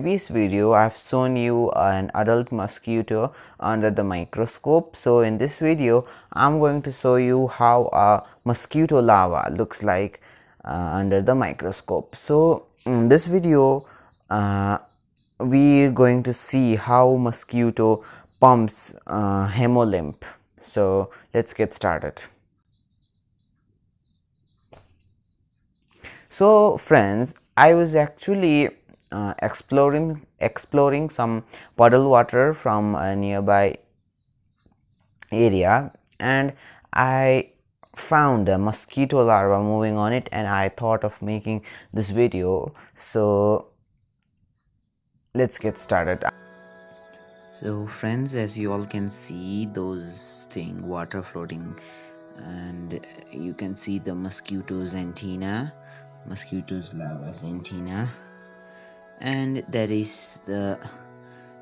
previous video I've shown you an adult mosquito under the microscope. So in this video I'm going to show you how a mosquito larva looks like under the microscope. So in this video we're going to see how mosquito pumps Hamo lymph. So let's get started. So friends, I was actually exploring some puddle water from a nearby area, and I found a mosquito larva moving on it, and I thought of making this video. So let's get started. So friends, as you all can see, those thing water floating, and you can see the mosquito's larva's antenna, and that is the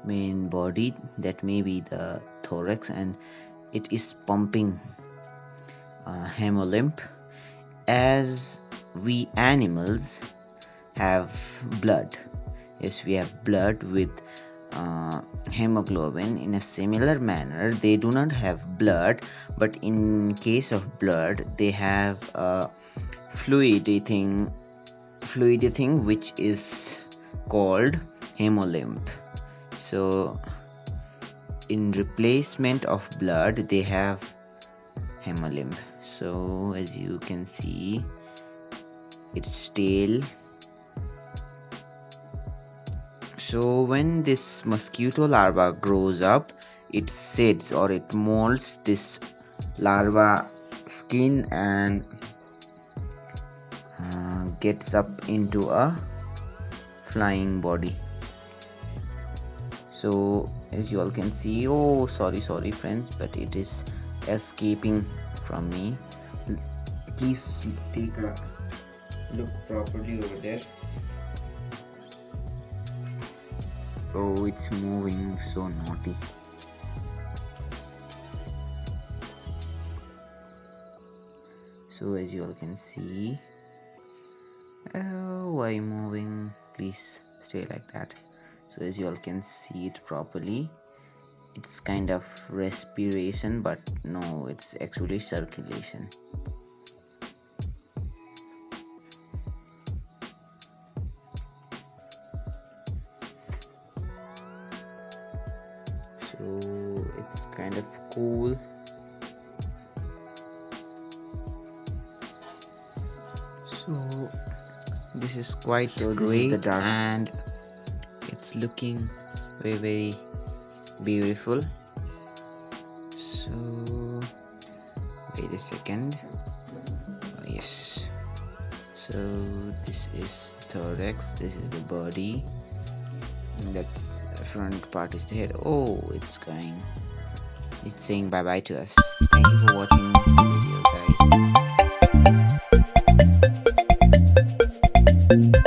main body, that may be the thorax, and it is pumping Hamo lymph. As we animals have blood, yes, we have blood with hemoglobin. In a similar manner, they do not have blood, but in case of blood they have a fluidy thing which is called hemolymph. So in replacement of blood they have hemolymph. So as you can see, its tail. So when this mosquito larva grows up, it sheds or it molds this larva skin and gets up into a flying body. So as you all can see, oh sorry friends, but it is escaping from me. Please take a look properly over there. Oh, it's moving so naughty. So as you all can see, oh, why moving? Please stay like that. So as you all can see it properly, it's kind of respiration, but no, it's actually circulation. So it's kind of cool. So this is quite great, and it's looking very beautiful. So wait a second. Oh, yes. So this is thorax, this is the body, that's front part is the head. Oh, it's saying bye bye to us. Thank you for watching the video, guys.